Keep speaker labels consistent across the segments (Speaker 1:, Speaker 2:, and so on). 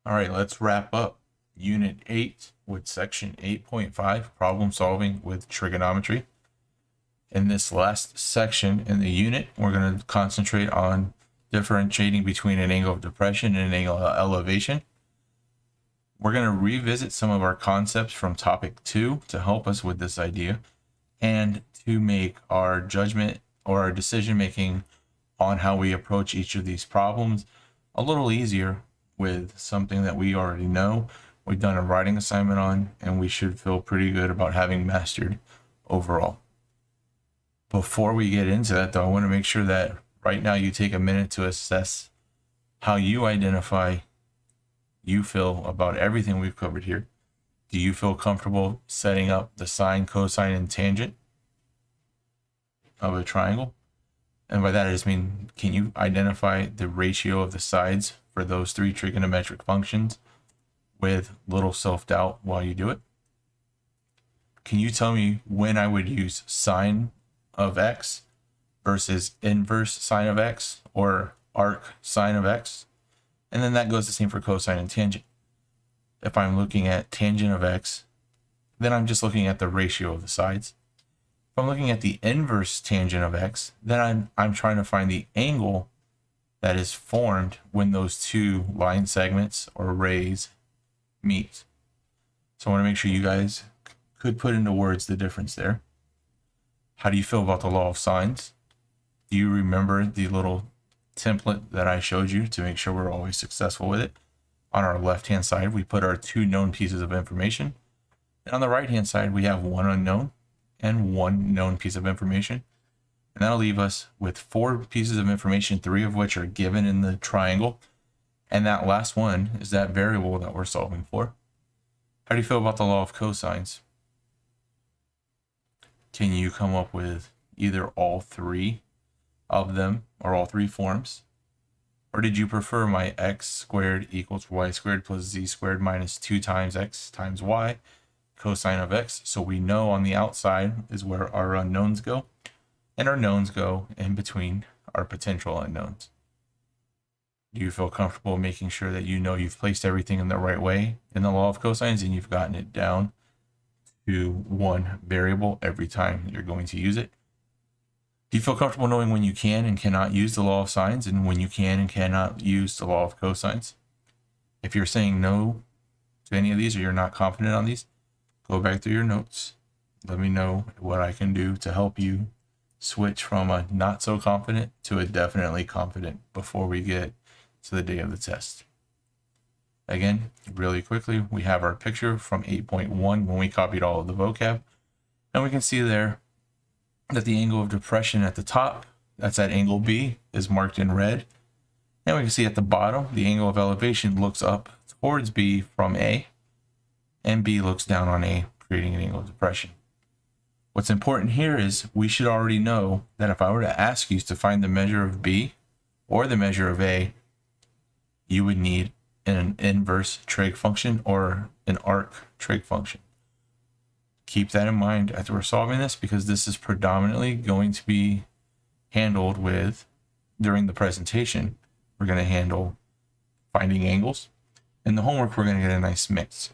Speaker 1: All right, let's wrap up Unit 8 with Section 8.5, Problem Solving with Trigonometry. In this last section in the unit, we're going to concentrate on differentiating between an angle of depression and an angle of elevation. We're going to revisit some of our concepts from topic 2 to help us with this idea and to make our judgment or our decision making on how we approach each of these problems a little easier with something that we already know, we've done a writing assignment on, and we should feel pretty good about having mastered overall. Before we get into that, though, I want to make sure that right now you take a minute to assess how you feel about everything we've covered here. Do you feel comfortable setting up the sine, cosine, and tangent of a triangle? And by that I just mean, can you identify the ratio of the sides for those three trigonometric functions with little self-doubt while you do it? Can you tell me when I would use sine of x versus inverse sine of x or arc sine of x? And then that goes the same for cosine and tangent. If I'm looking at tangent of x, then I'm just looking at the ratio of the sides. If I'm looking at the inverse tangent of x, then I'm trying to find the angle that is formed when those two line segments or rays meet. So I want to make sure you guys could put into words the difference there. How do you feel about the law of sines? Do you remember the little template that I showed you to make sure we're always successful with it? On our left-hand side, we put our two known pieces of information. And on the right-hand side, we have one unknown and one known piece of information. And that'll leave us with four pieces of information, three of which are given in the triangle. And that last one is that variable that we're solving for. How do you feel about the law of cosines? Can you come up with either all three of them or all three forms? Or did you prefer my x squared equals y squared plus z squared minus 2 times x times y cosine of x? So we know on the outside is where our unknowns go, and our knowns go in between our potential unknowns. Do you feel comfortable making sure that you know you've placed everything in the right way in the law of cosines and you've gotten it down to one variable every time you're going to use it? Do you feel comfortable knowing when you can and cannot use the law of sines and when you can and cannot use the law of cosines? If you're saying no to any of these or you're not confident on these, go back through your notes. Let me know what I can do to help you switch from a not so confident to a definitely confident before we get to the day of the test. Again, really quickly, we have our picture from 8.1 when we copied all of the vocab. And we can see there that the angle of depression at the top, that's at angle B, is marked in red. And we can see at the bottom, the angle of elevation looks up towards B from A, and B looks down on A, creating an angle of depression. What's important here is we should already know that if I were to ask you to find the measure of B or the measure of A, you would need an inverse trig function or an arc trig function. Keep that in mind as we're solving this, because this is predominantly going to be handled with, during the presentation, we're going to handle finding angles. In the homework, we're going to get a nice mix.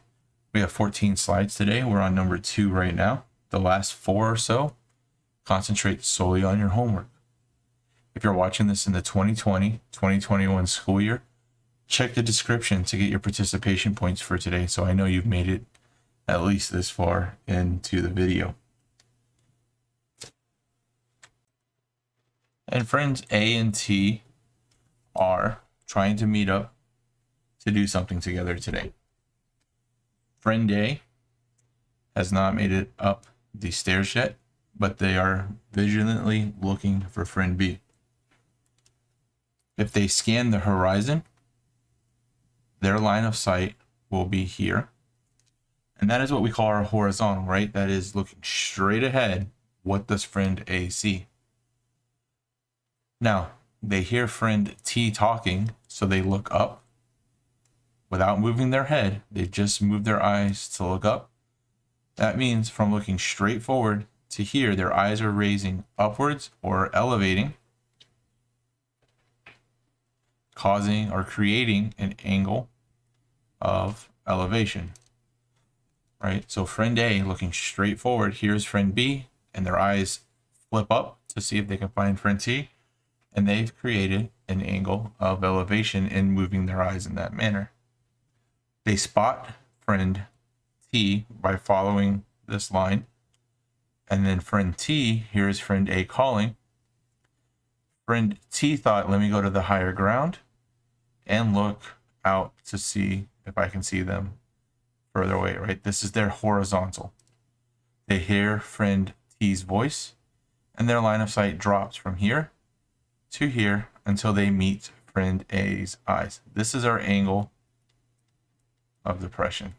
Speaker 1: We have 14 slides today. We're on number 2 right now. The last 4 or so, concentrate solely on your homework. If you're watching this in the 2020-2021 school year, check the description to get your participation points for today, so I know you've made it at least this far into the video. And friends A and T are trying to meet up to do something together today. Friend A has not made it up the stairs yet, but they are vigilantly looking for friend B. If they scan the horizon, their line of sight will be here. And that is what we call our horizontal, right? That is looking straight ahead. What does friend A see? Now, they hear friend T talking, so they look up. Without moving their head, they just move their eyes to look up. That means from looking straight forward to here, their eyes are raising upwards or elevating, causing or creating an angle of elevation, right? So friend A looking straight forward, here's friend B, and their eyes flip up to see if they can find friend T, and they've created an angle of elevation in moving their eyes in that manner. They spot friend T by following this line, and then friend T, here's friend A calling. Friend T thought, let me go to the higher ground and look out to see if I can see them further away, right? This is their horizontal. They hear friend T's voice, and their line of sight drops from here to here until they meet friend A's eyes. This is our angle of depression.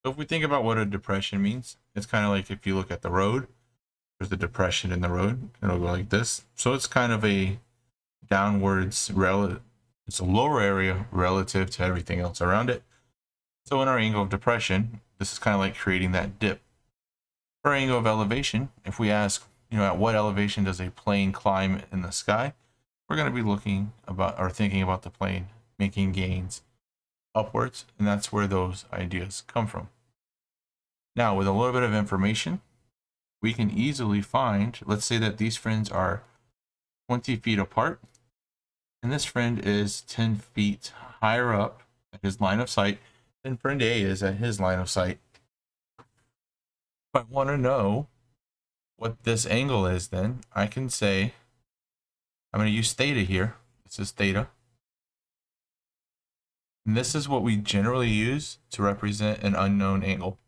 Speaker 1: So if we think about what a depression means, it's kind of like if you look at the road, there's a depression in the road, it'll go like this. So it's kind of a downwards it's a lower area relative to everything else around it. So in our angle of depression, this is kind of like creating that dip. For our angle of elevation, if we ask, at what elevation does a plane climb in the sky, we're going to be looking about or thinking about the plane making gains upwards, and that's where those ideas come from. Now, with a little bit of information, we can easily find, let's say that these friends are 20 feet apart, and this friend is 10 feet higher up at his line of sight than friend A is at his line of sight. If I want to know what this angle is, then I can say, I'm going to use theta here. This is theta. And this is what we generally use to represent an unknown angle.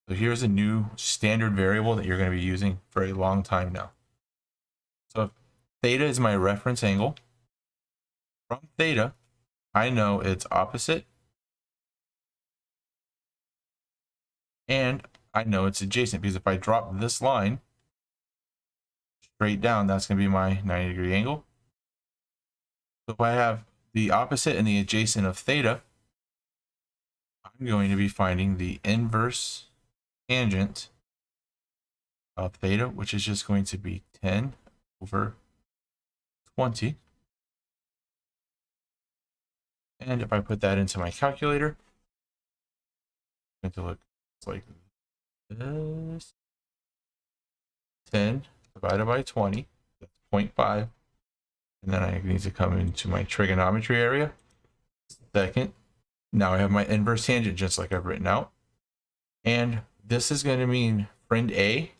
Speaker 1: So here's a new standard variable that you're going to be using for a long time now. So if theta is my reference angle, from theta, I know it's opposite, and I know it's adjacent, because if I drop this line straight down, that's going to be my 90-degree angle. So if I have the opposite and the adjacent of theta, I'm going to be finding the inverse tangent of theta, which is just going to be 10 over 20. And if I put that into my calculator, it's going to look like this. 10 divided by 20, that's 0.5. And then I need to come into my trigonometry area. Second, now I have my inverse tangent just like I've written out. And this is going to mean friend A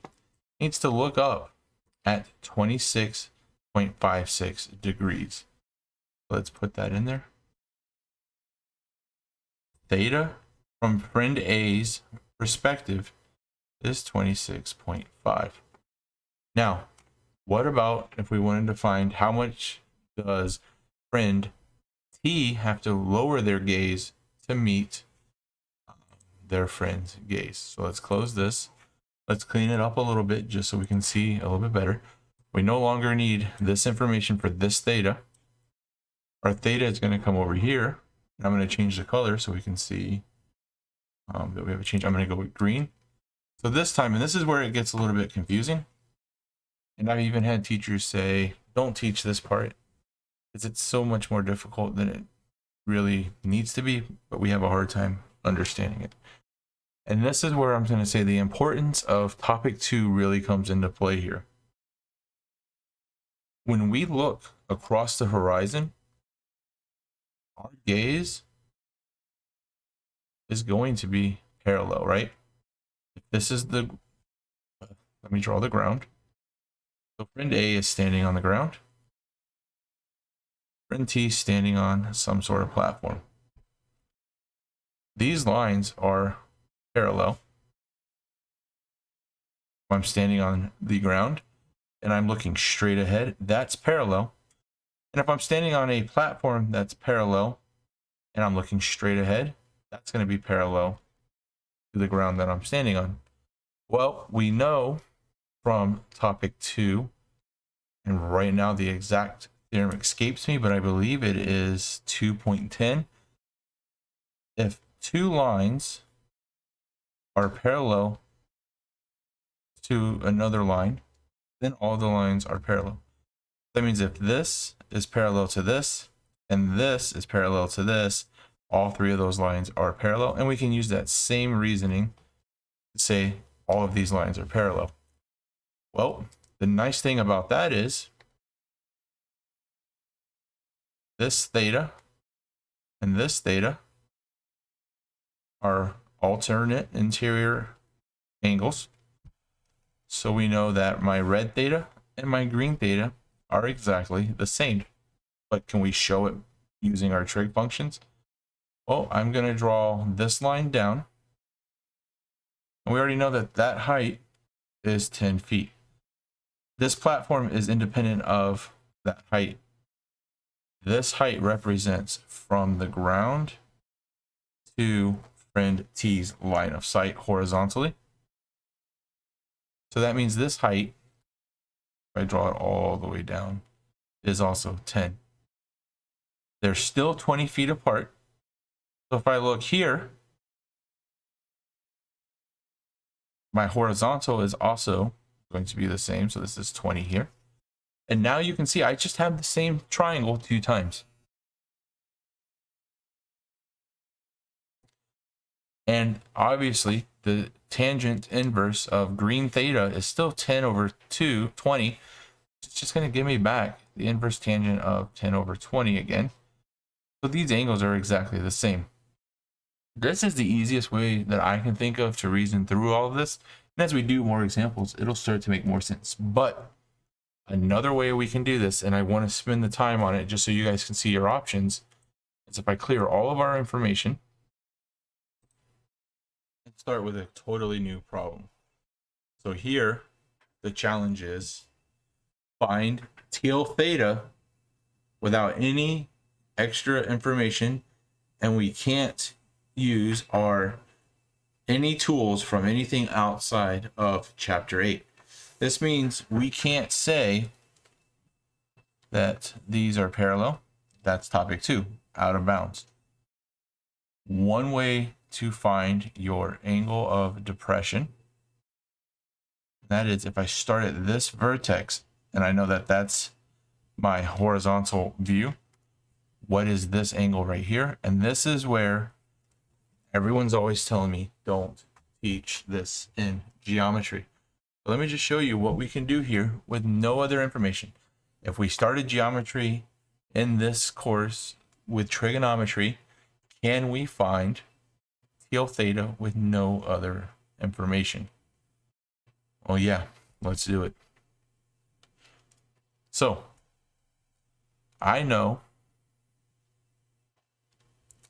Speaker 1: needs to look up at 26.56 degrees. Let's put that in there. Theta from friend A's perspective is 26.5. Now, what about if we wanted to find how much does friend T have to lower their gaze to meet their friend's gaze? So let's close this. Let's clean it up a little bit just so we can see a little bit better. We no longer need this information for this theta. Our theta is going to come over here. And I'm going to change the color so we can see that we have a change. I'm going to go with green. So this time, and this is where it gets a little bit confusing. And I've even had teachers say, don't teach this part, because it's so much more difficult than it really needs to be, but we have a hard time understanding it. And this is where I'm going to say the importance of topic 2 really comes into play here. When we look across the horizon, our gaze is going to be parallel, right? If this is the, let me draw the ground. So friend A is standing on the ground. Friend T is standing on some sort of platform. These lines are parallel. If I'm standing on the ground and I'm looking straight ahead, that's parallel. And if I'm standing on a platform that's parallel and I'm looking straight ahead, that's going to be parallel to the ground that I'm standing on. Well, we know from topic 2, and right now the exact theorem escapes me, but I believe it is 2.10. If two lines are parallel to another line, then all the lines are parallel. That means if this is parallel to this, and this is parallel to this, all three of those lines are parallel, and we can use that same reasoning to say all of these lines are parallel. Well, the nice thing about that is this theta and this theta are alternate interior angles. So we know that my red theta and my green theta are exactly the same. But can we show it using our trig functions? Well, I'm going to draw this line down. And we already know that that height is 10 feet. This platform is independent of that height. This height represents from the ground to friend T's line of sight horizontally. So that means this height, if I draw it all the way down, is also 10. They're still 20 feet apart. So if I look here, my horizontal is also going to be the same. So this is 20 here. And now you can see I just have the same triangle 2 times. And obviously the tangent inverse of green theta is still 10 over 20. It's just going to give me back the inverse tangent of 10 over 20 again. So these angles are exactly the same. This is the easiest way that I can think of to reason through all of this. And as we do more examples, it'll start to make more sense. But another way we can do this, and I want to spend the time on it just so you guys can see your options, is if I clear all of our information and start with a totally new problem. So here, the challenge is find tail theta without any extra information, and we can't use any tools from anything outside of chapter 8. This means we can't say that these are parallel. That's topic 2, out of bounds. One way to find your angle of depression, that is if I start at this vertex and I know that that's my horizontal view, what is this angle right here? And this is where everyone's always telling me don't teach this in geometry. So let me just show you what we can do here with no other information. If we started geometry in this course with trigonometry, can we find tail theta with no other information? Well, yeah, let's do it. So I know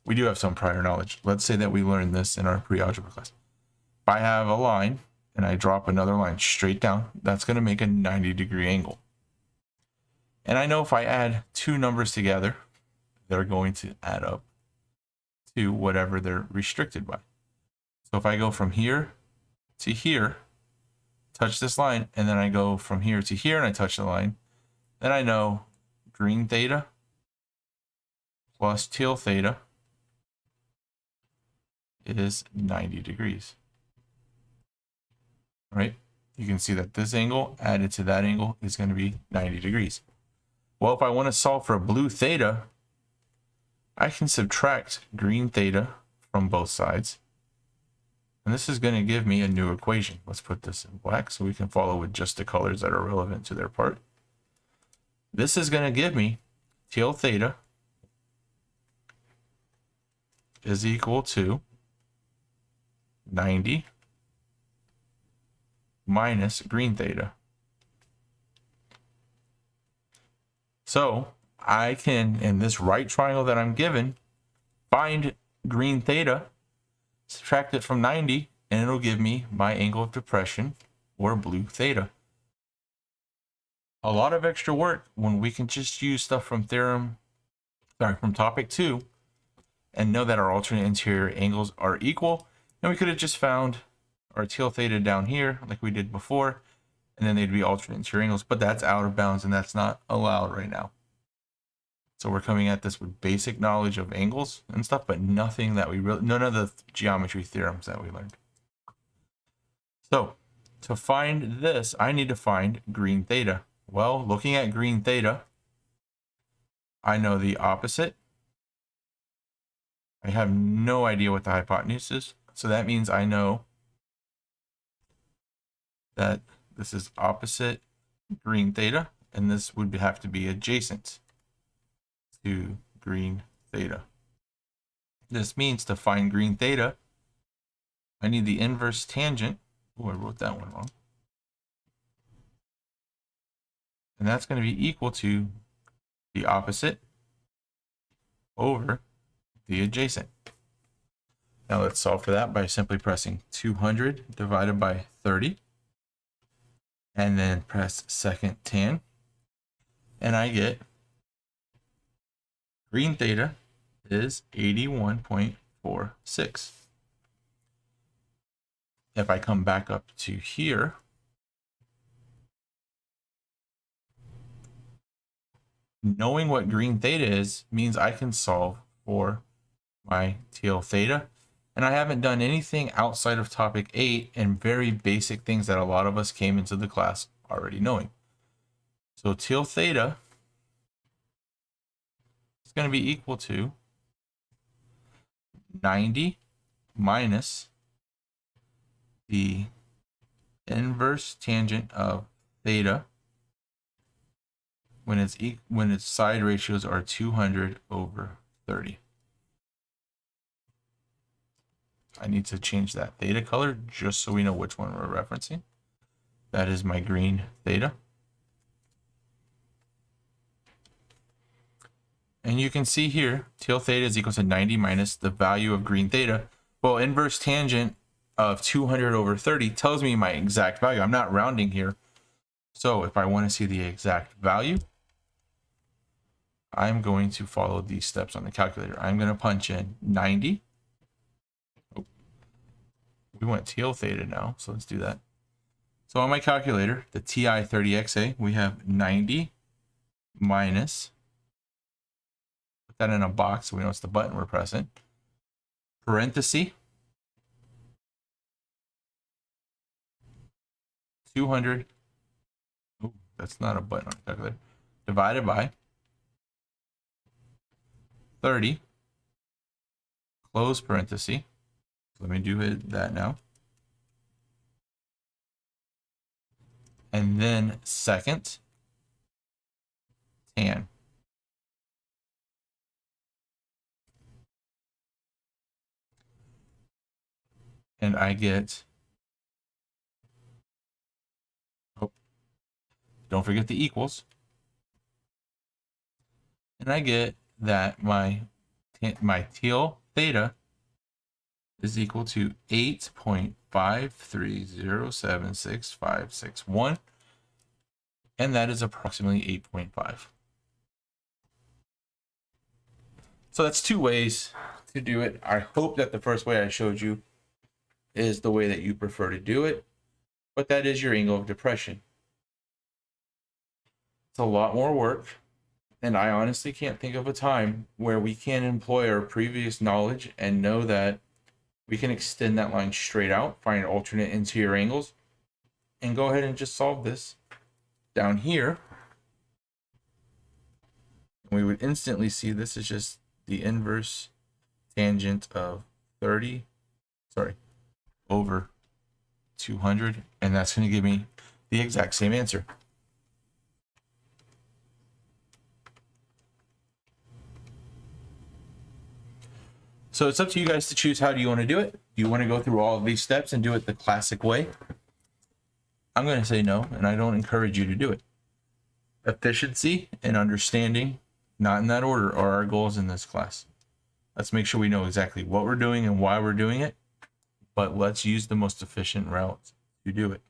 Speaker 1: we do have some prior knowledge. Let's say that we learned this in our pre-algebra class. If I have a line and I drop another line straight down, that's going to make a 90-degree angle. And I know if I add 2 numbers together, they're going to add up to whatever they're restricted by. So if I go from here to here, touch this line, and then I go from here to here and I touch the line, then I know green theta plus tail theta is 90 degrees. All right, you can see that this angle added to that angle is going to be 90 degrees. Well, if I want to solve for blue theta, I can subtract green theta from both sides. And this is going to give me a new equation. Let's put this in black so we can follow with just the colors that are relevant to their part. This is going to give me tail theta is equal to 90 minus green theta. So I can, in this right triangle that I'm given, find green theta, subtract it from 90, and it'll give me my angle of depression, or blue theta. A lot of extra work when we can just use stuff from from topic 2, and know that our alternate interior angles are equal. And we could have just found our tail theta down here like we did before, and then they'd be alternate interior angles, but that's out of bounds and that's not allowed right now. So we're coming at this with basic knowledge of angles and stuff, but nothing that none of the geometry theorems that we learned. So to find this, I need to find green theta. Well, looking at green theta, I know the opposite. I have no idea what the hypotenuse is. So that means I know that this is opposite green theta, and this would have to be adjacent to green theta. This means to find green theta, I need the inverse tangent. Oh, I wrote that one wrong. And that's going to be equal to the opposite over the adjacent. Now let's solve for that by simply pressing 200 divided by 30. And then press second tan. And I get green theta is 81.46. If I come back up to here, knowing what green theta is means I can solve for my tail theta. And I haven't done anything outside of topic 8 and very basic things that a lot of us came into the class already knowing. So tail theta is going to be equal to 90 minus the inverse tangent of theta when its side ratios are 200 over 30. I need to change that theta color just so we know which one we're referencing. That is my green theta. And you can see here, tail theta is equal to 90 minus the value of green theta. Well, inverse tangent of 200 over 30 tells me my exact value. I'm not rounding here. So if I want to see the exact value, I'm going to follow these steps on the calculator. I'm going to punch in 90. Oh, we want tail theta now, so let's do that. So on my calculator, the TI-30XA, we have 90 minus, put that in a box so we know it's the button we're pressing, parenthesis, 200, oh, that's not a button on the calculator, divided by 30, close parenthesis. Let me do that now. And then second tan. And I get, oh, don't forget the equals. And I get that my tail theta is equal to 8.530766561, and that is approximately 8.5. So that's two ways to do it. I hope that the first way I showed you is the way that you prefer to do it, but that is your angle of depression. It's a lot more work, and I honestly can't think of a time where we can employ our previous knowledge and know that we can extend that line straight out, find alternate interior angles, and go ahead and just solve this down here. We would instantly see this is just the inverse tangent of 30, over 200, and that's going to give me the exact same answer. So it's up to you guys to choose how do you want to do it. Do you want to go through all of these steps and do it the classic way? I'm going to say no, and I don't encourage you to do it. Efficiency and understanding, not in that order, are our goals in this class. Let's make sure we know exactly what we're doing and why we're doing it, but let's use the most efficient route to do it.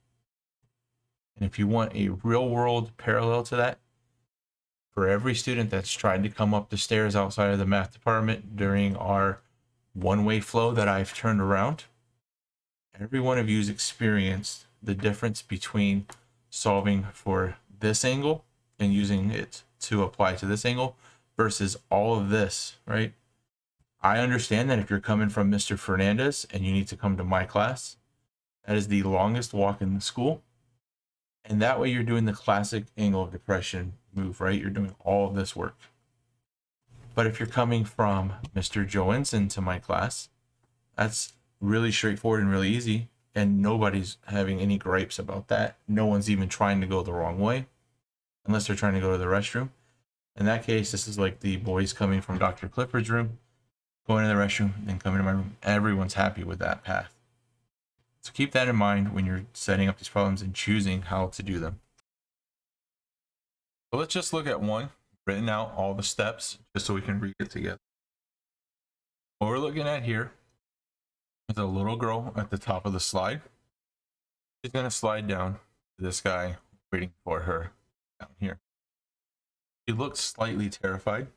Speaker 1: And if you want a real world parallel to that, for every student that's tried to come up the stairs outside of the math department during our one-way flow that I've turned around, every one of you's experienced the difference between solving for this angle and using it to apply to this angle versus all of this, right? I understand that if you're coming from Mr. Fernandez and you need to come to my class, That is the longest walk in the school. And that way you're doing the classic angle of depression move, right? You're doing all of this work. But if you're coming from Mr. Joensen to my class, that's really straightforward and really easy. And nobody's having any gripes about that. No one's even trying to go the wrong way unless they're trying to go to the restroom. In that case, this is like the boys coming from Dr. Clifford's room, going to the restroom, and coming to my room. Everyone's happy with that path. So keep that in mind when you're setting up these problems and choosing how to do them. So let's just look at one, written out all the steps, just so we can read it together. What we're looking at here is a little girl at the top of the slide. She's going to slide down to this guy waiting for her down here. She looks slightly terrified.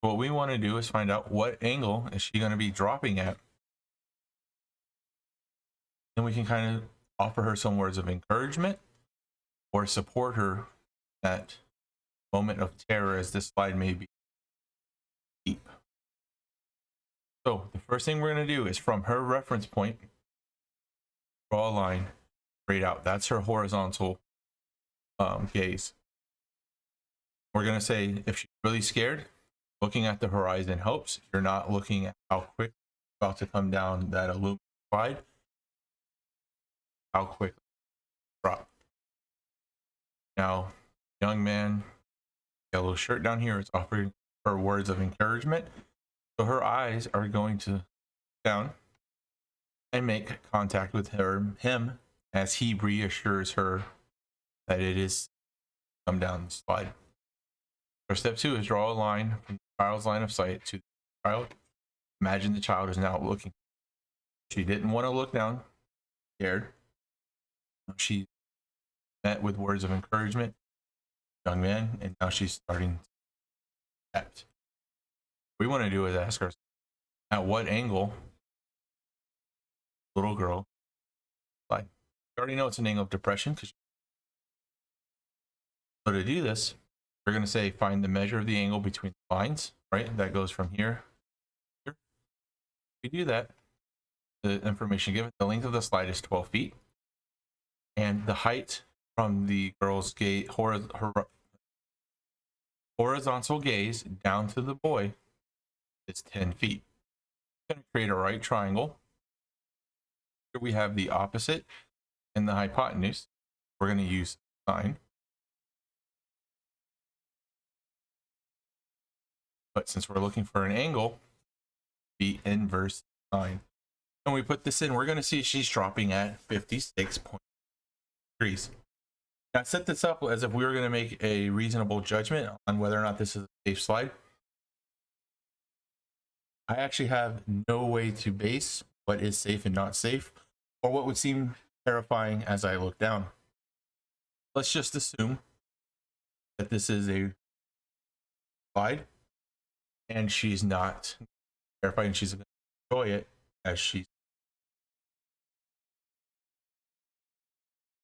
Speaker 1: What we want to do is find out what angle is she going to be dropping at. Then we can kind of offer her some words of encouragement or support her at moment of terror, as this slide may be deep. So the first thing we're going to do is from her reference point, draw a line straight out. That's her horizontal gaze. We're going to say if she's really scared, looking at the horizon helps. If you're not looking at how quick it's about to come down that aluminum slide, how quick drop. Now, young man, yellow shirt down here is offering her words of encouragement. So her eyes are going to down and make contact with him as he reassures her that it is come down the slide. So step 2 is draw a line from the child's line of sight to the child. Imagine the child is now looking. She didn't want to look down, scared. She met with words of encouragement, young man, and now she's starting to act. What we want to do is ask ourselves, at what angle little girl slide? You already know it's an angle of depression. So to do this, we're going to say find the measure of the angle between the lines, right? That goes from here to here. If we do that, the information given, the length of the slide is 12 feet. And the height from the girl's gaze, horizontal gaze down to the boy is 10 feet. We're going to create a right triangle. Here we have the opposite and the hypotenuse. We're going to use sine. But since we're looking for an angle, be inverse sine. When we put this in, we're going to see she's dropping at 56 degrees. Now, set this up as if we were going to make a reasonable judgment on whether or not this is a safe slide. I actually have no way to base what is safe and not safe, or what would seem terrifying as I look down. Let's just assume that this is a slide and she's not terrified and she's going to enjoy it as she's.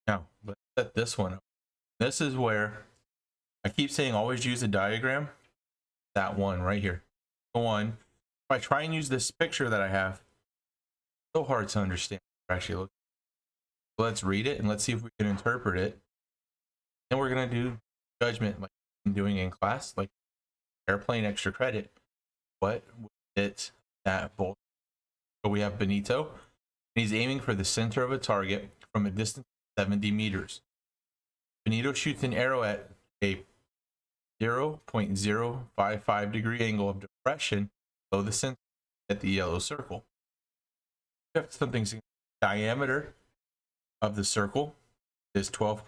Speaker 1: Now, let's set this one up. This is where I keep saying always use a diagram. That one right here. The one. If I try and use this picture that I have, it's so hard to understand what we're actually looking at. So let's read it and let's see if we can interpret it. Then we're going to do judgment like I'm doing in class, like airplane extra credit. What would it that bolt? So we have Benito, and he's aiming for the center of a target from a distance of 70 meters. Benito shoots an arrow at a 0.055 degree angle of depression below the center at the yellow circle. We have something diameter of the circle is 12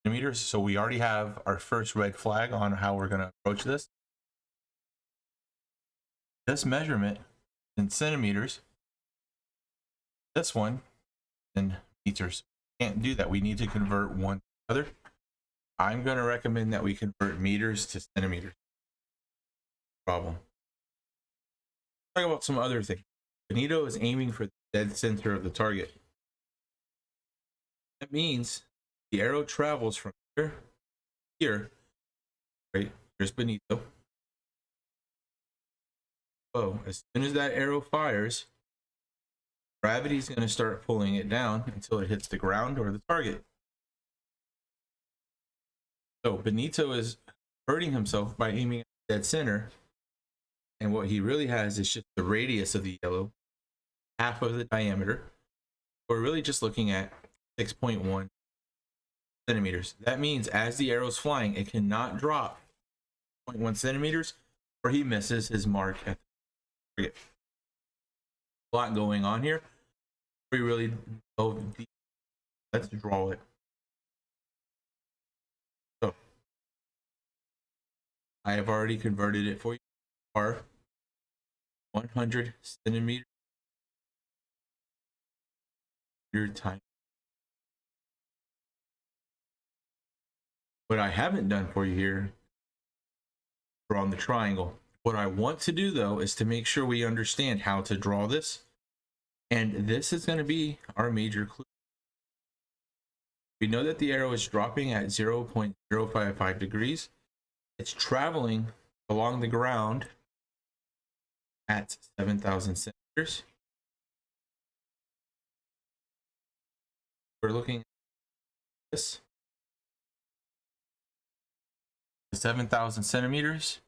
Speaker 1: centimeters. So we already have our first red flag on how we're going to approach this. This measurement in centimeters, this one in meters. Can't do that. We need to convert one to the other. I'm going to recommend that we convert meters to centimeters. Problem. Talk about some other things. Benito is aiming for the dead center of the target. That means the arrow travels from here to here. Right? Here's Benito. Oh, as soon as that arrow fires, Gravity is going to start pulling it down until it hits the ground or the target. So Benito is hurting himself by aiming at dead center. And what he really has is just the radius of the yellow, half of the diameter. We're really just looking at 6.1 centimeters. That means as the arrow is flying, it cannot drop 0.1 centimeters or he misses his mark at the target. A lot going on here. We really go deep. Let's draw it. So I have already converted it for you. Are 100 centimeter time. What I haven't done for you here, drawn the triangle. What I want to do though is to make sure we understand how to draw this. And this is going to be our major clue. We know that the arrow is dropping at 0.055 degrees. It's traveling along the ground at 7,000 centimeters. We're looking at this. 7,000 centimeters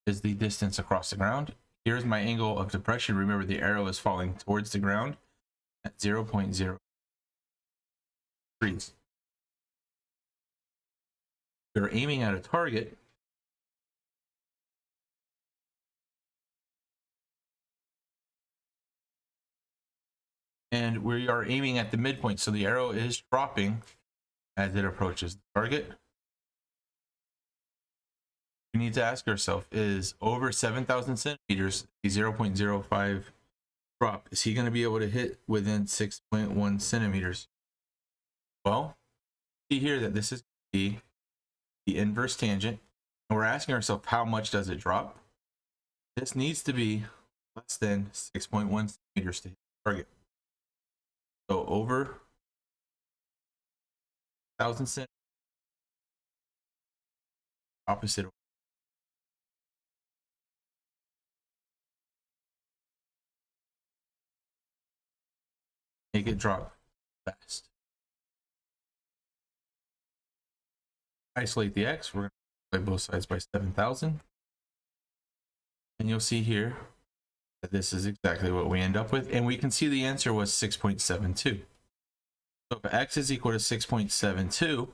Speaker 1: is the distance across the ground. Here's my angle of depression. Remember, the arrow is falling towards the ground at 0.0 degrees. We're aiming at a target. And we are aiming at the midpoint. So the arrow is dropping as it approaches the target. We need to ask ourselves, is over 7,000 centimeters, a 0.05 drop, is he going to be able to hit within 6.1 centimeters? Well, see here that this is the inverse tangent, and we're asking ourselves, how much does it drop? This needs to be less than 6.1 centimeters to hit the target. So over 1,000 centimeters, opposite. Make it drop fast. Isolate the x. We're going to multiply both sides by 7,000. And you'll see here that this is exactly what we end up with. And we can see the answer was 6.72. So if x is equal to 6.72,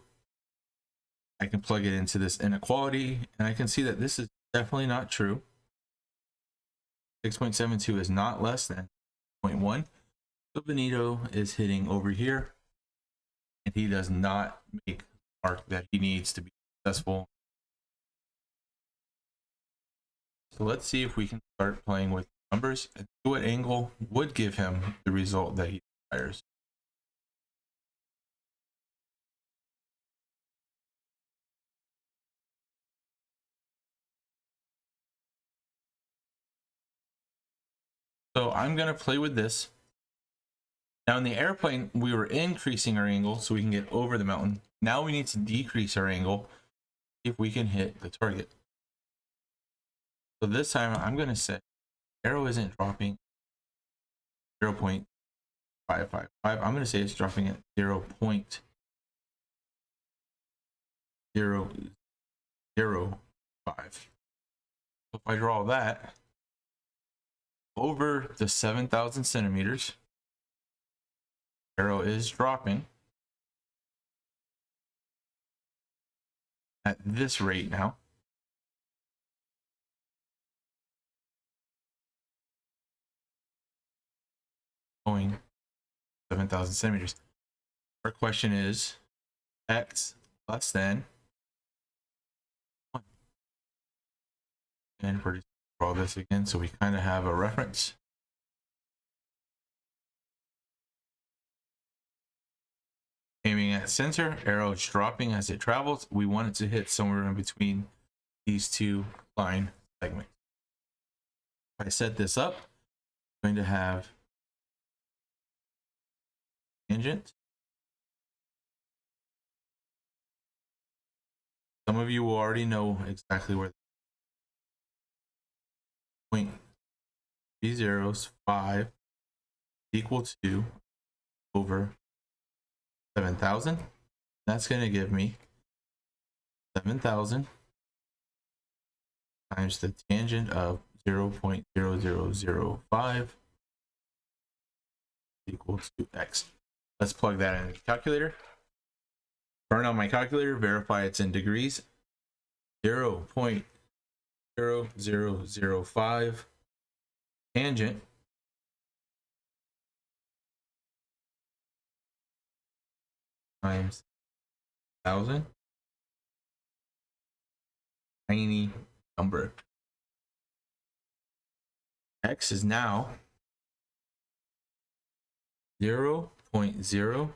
Speaker 1: I can plug it into this inequality, and I can see that this is definitely not true. 6.72 is not less than 0.1. So Benito is hitting over here, and he does not make the mark that he needs to be successful. So let's see if we can start playing with numbers and see what angle would give him the result that he desires. So I'm going to play with this. Now in the airplane, we were increasing our angle so we can get over the mountain. Now we need to decrease our angle if we can hit the target. So this time I'm going to say arrow isn't dropping 0.555. I'm going to say it's dropping at 0.005. If I draw that over the 7,000 centimeters, arrow is dropping at this rate now. Going 7,000 centimeters. Our question is x less than 1. And we're just going to draw this again so we kind of have a reference. Aiming at center, arrow is dropping as it travels. We want it to hit somewhere in between these two line segments. If I set this up, I'm going to have tangent. Some of you will already know exactly where the 3 zeros, 5 equal to over 7,000. That's going to give me 7,000 times the tangent of 0.0005 equal to x. Let's plug that in the calculator. Turn on my calculator, verify it's in degrees. 0.0005 tangent times 1,000. Tiny number. X is now 0.0.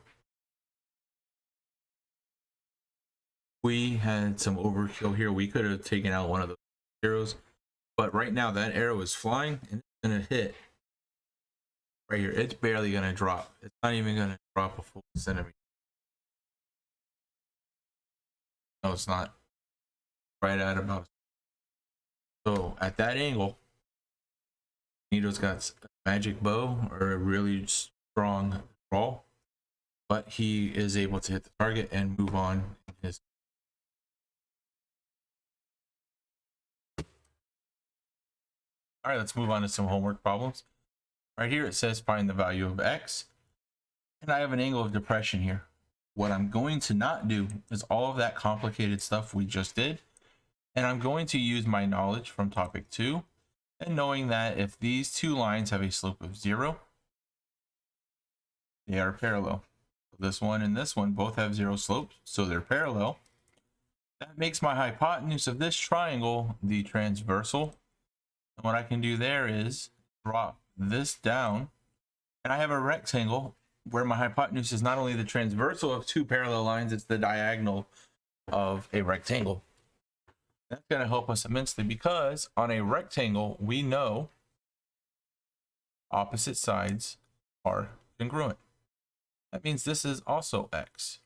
Speaker 1: We had some overkill here. We could have taken out one of those zeros, but right now that arrow is flying and it's going to hit right here. It's barely going to drop. It's not even going to drop a full centimeter. No, it's not. Right at about. So at that angle, Nito's got a magic bow or a really strong draw, but he is able to hit the target and move on in his. All right, let's move on to some homework problems. Right here it says find the value of x, and I have an angle of depression here. What I'm going to not do is all of that complicated stuff we just did, and I'm going to use my knowledge from topic 2 and knowing that if these two lines have a slope of 0, they are parallel. This one and this one both have 0 slopes, so they're parallel. That makes my hypotenuse of this triangle the transversal. And what I can do there is drop this down, and I have a rectangle where my hypotenuse is not only the transversal of two parallel lines, it's the diagonal of a rectangle. That's going to help us immensely because on a rectangle, we know opposite sides are congruent. That means this is also x.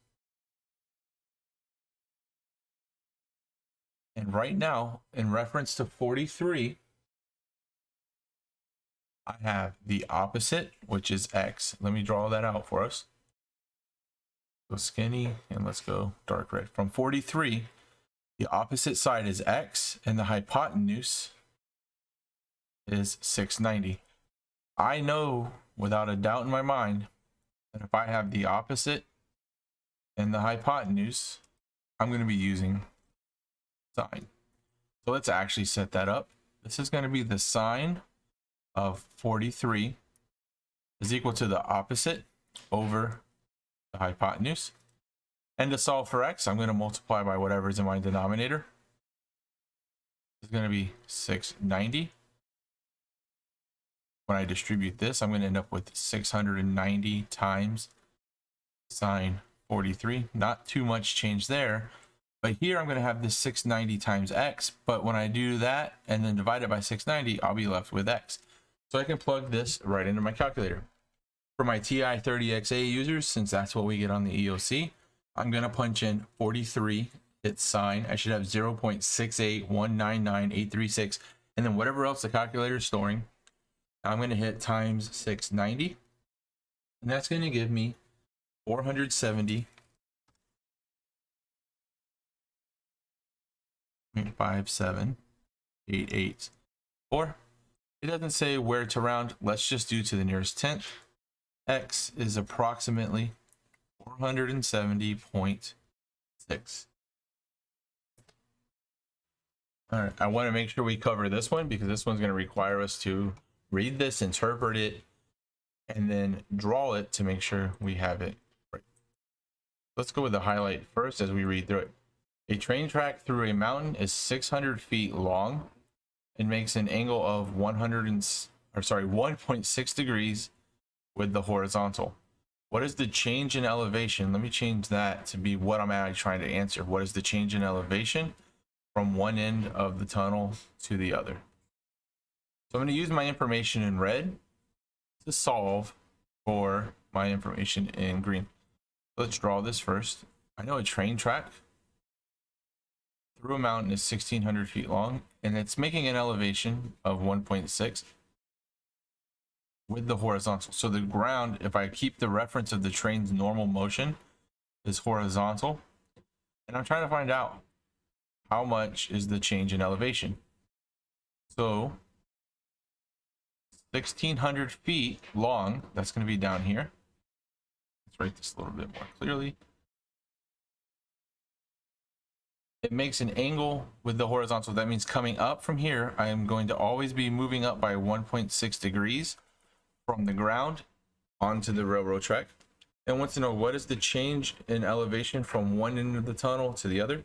Speaker 1: And right now, in reference to 43, I have the opposite, which is x. Let me draw that out for us. Go skinny and let's go dark red. From 43, the opposite side is x and the hypotenuse is 690. I know without a doubt in my mind that if I have the opposite and the hypotenuse, I'm going to be using sine. So let's actually set that up. This is going to be the sine of 43 is equal to the opposite over the hypotenuse. And to solve for x, I'm going to multiply by whatever is in my denominator. It's going to be 690. When I distribute this, I'm going to end up with 690 times sine 43. Not too much change there. But here I'm going to have this 690 times x. But when I do that and then divide it by 690, I'll be left with x. So I can plug this right into my calculator. For my TI-30XA users, since that's what we get on the EOC, I'm going to punch in 43, hit sine. I should have 0.68199,836, and then whatever else the calculator is storing. I'm going to hit times 690, and that's going to give me 470.57884. It doesn't say where to round. Let's just do to the nearest tenth. X is approximately 470.6. All right, I want to make sure we cover this one because this one's going to require us to read this, interpret it, and then draw it to make sure we have it right. Let's go with the highlight first as we read through it. A train track through a mountain is 600 feet long and makes an angle of 1.6 degrees with the horizontal. What is the change in elevation? Let me change that to be what I'm actually trying to answer. What is the change in elevation from one end of the tunnel to the other? So I'm going to use my information in red to solve for my information in green. Let's draw this first. I know a train track through a mountain is 1,600 feet long, and it's making an elevation of 1.6. with the horizontal. So the ground, if I keep the reference of the train's normal motion, is horizontal. And I'm trying to find out how much is the change in elevation. So 1,600 feet long, that's going to be down here. Let's write this a little bit more clearly. It makes an angle with the horizontal. That means coming up from here, I am going to always be moving up by 1.6 degrees from the ground onto the railroad track. And wants to know, what is the change in elevation from one end of the tunnel to the other?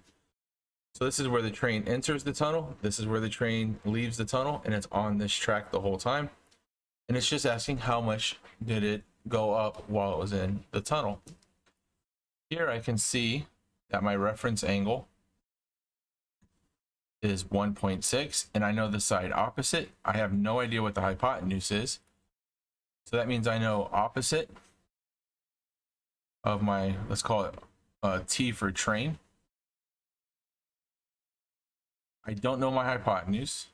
Speaker 1: So this is where the train enters the tunnel. This is where the train leaves the tunnel, and it's on this track the whole time. And it's just asking how much did it go up while it was in the tunnel. Here I can see that my reference angle is 1.6, and I know the side opposite. I have no idea what the hypotenuse is. So that means I know opposite of my, let's call it T for train. I don't know my hypotenuse,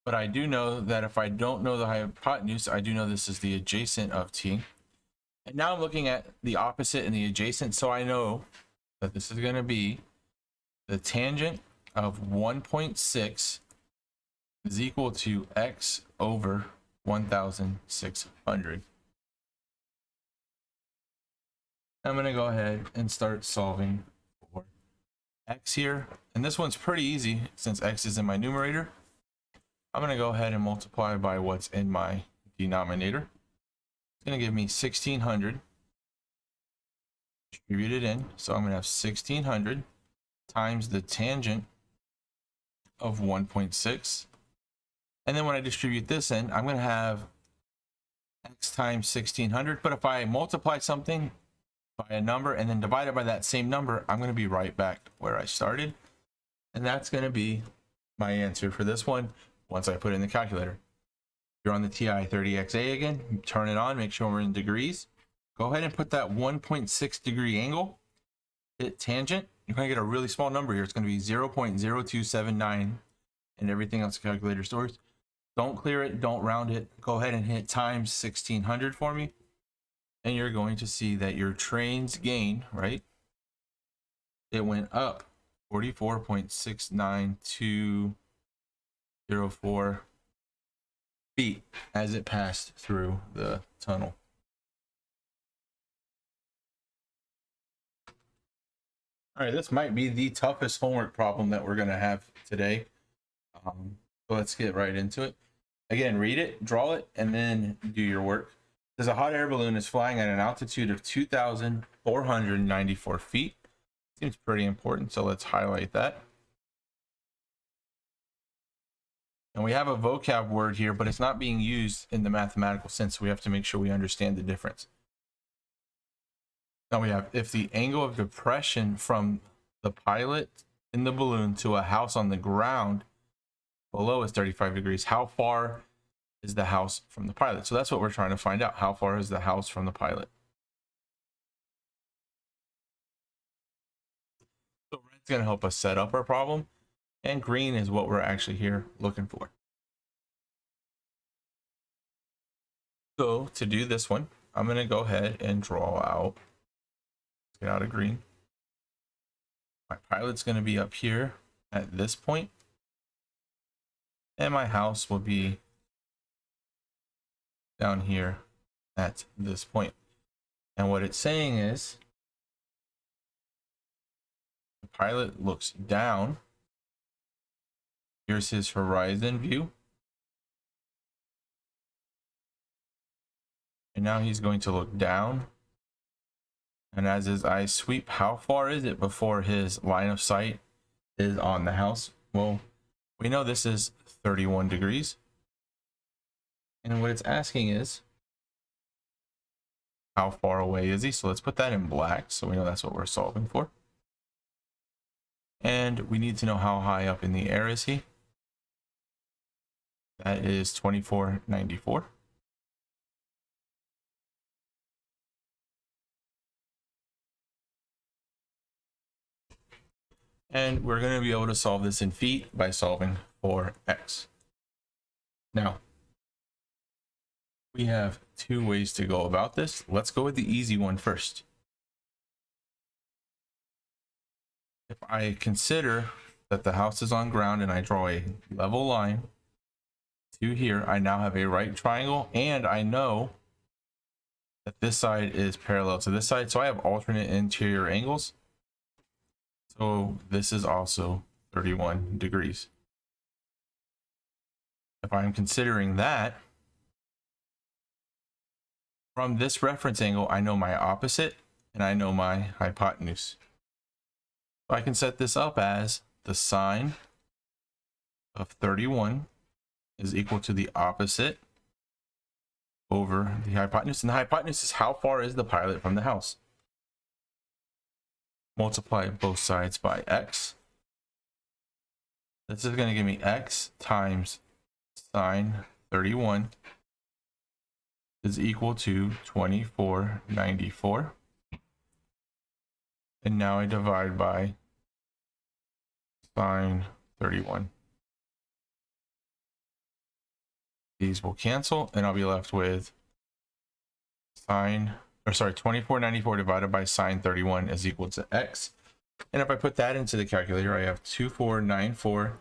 Speaker 1: but I do know that if I don't know the hypotenuse, I do know this is the adjacent of T. And now I'm looking at the opposite and the adjacent, so I know that this is going to be the tangent of 1.6 is equal to x over 1,600. I'm going to go ahead and start solving for x here. And this one's pretty easy since x is in my numerator. I'm going to go ahead and multiply by what's in my denominator. It's going to give me 1,600 distributed in. So I'm going to have 1,600 times the tangent of 1.6. And then when I distribute this in, I'm going to have x times 1,600. But if I multiply something by a number and then divide it by that same number, I'm going to be right back where I started. And that's going to be my answer for this one once I put it in the calculator. If you're on the TI 30XA again, turn it on, make sure we're in degrees. Go ahead and put that 1.6 degree angle, hit tangent. You're going to get a really small number here. It's going to be 0.0279, and everything else the calculator stores. Don't clear it, don't round it. Go ahead and hit times 1,600 for me. And you're going to see that your train's gain, right? It went up 44.69204 feet as it passed through the tunnel. All right, this might be the toughest homework problem that we're going to have today. So let's get right into it. Again, read it, draw it, and then do your work. There's a hot air balloon is flying at an altitude of 2,494 feet. Seems pretty important, so let's highlight that. And we have a vocab word here, but it's not being used in the mathematical sense. So we have to make sure we understand the difference. Now we have, if the angle of depression from the pilot in the balloon to a house on the ground below is 35 degrees, how far is the house from the pilot? So that's what we're trying to find out. How far is the house from the pilot? So red's going to help us set up our problem, and green is what we're actually here looking for. So to do this one, I'm going to go ahead and draw out, let's get out of green. My pilot's going to be up here at this point, and my house will be down here at this point. And what it's saying is the pilot looks down. Here's his horizon view. And now he's going to look down. And as his eyes sweep, how far is it before his line of sight is on the house? Well, we know this is 31 degrees. And what it's asking is, how far away is he? So let's put that in black so we know that's what we're solving for. And we need to know how high up in the air is he. That is 2494. And we're going to be able to solve this in feet by solving for x. Now, we have two ways to go about this. Let's go with the easy one first. If I consider that the house is on ground and I draw a level line to here, I now have a right triangle, and I know that this side is parallel to this side, so I have alternate interior angles. So this is also 31 degrees. If I'm considering that, from this reference angle, I know my opposite and I know my hypotenuse. So I can set this up as the sine of 31 is equal to the opposite over the hypotenuse. And the hypotenuse is how far is the pilot from the house. Multiply both sides by x. This is going to give me x times sine 31 is equal to 2494. And now I divide by sine 31. These will cancel, and I'll be left with 2494 divided by sine 31 is equal to x. And if I put that into the calculator, I have 2494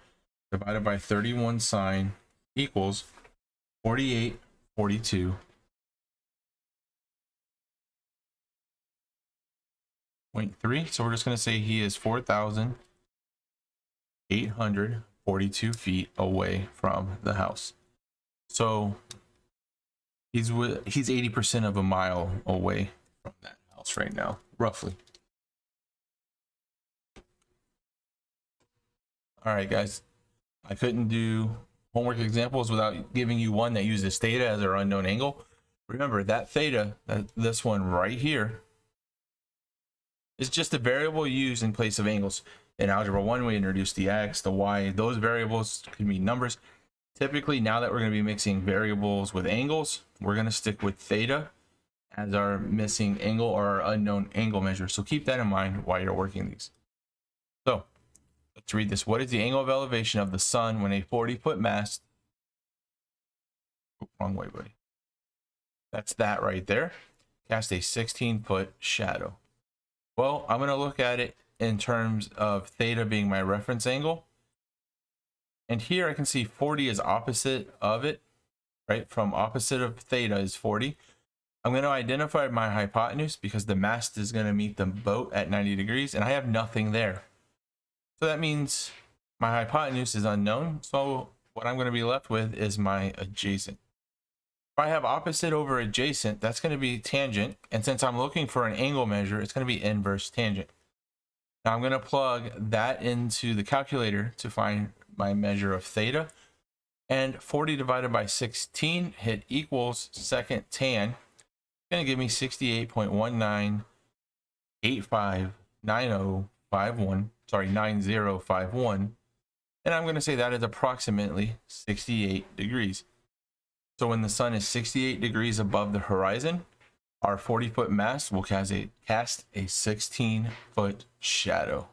Speaker 1: divided by 31 sine equals 4842.3. So we're just going to say he is 4,842 feet away from the house. So he's 80% of a mile away from that house right now, roughly. All right, guys, I couldn't do homework examples without giving you one that uses theta as our unknown angle. Remember that theta, this one right here, is just a variable used in place of angles. In Algebra 1, we introduced the x, the y. Those variables could be numbers. Typically, now that we're going to be mixing variables with angles, we're going to stick with theta as our missing angle or our unknown angle measure. So keep that in mind while you're working these. So let's read this. What is the angle of elevation of the sun when a 40-foot mast? Oh, wrong way, buddy. That's that right there. Cast a 16-foot shadow. Well, I'm going to look at it in terms of theta being my reference angle. And here I can see 40 is opposite of it, right? From opposite of theta is 40. I'm going to identify my hypotenuse because the mast is going to meet the boat at 90 degrees, and I have nothing there. So that means my hypotenuse is unknown. So what I'm going to be left with is my adjacent. If I have opposite over adjacent, that's going to be tangent. And since I'm looking for an angle measure, it's going to be inverse tangent. Now I'm going to plug that into the calculator to find my measure of theta, and 40 divided by 16 hit equals second tan. It's going to give me 68.19859051, and I'm going to say that is approximately 68 degrees. So when the sun is 68 degrees above the horizon, our 40-foot mast will cast a 16-foot shadow.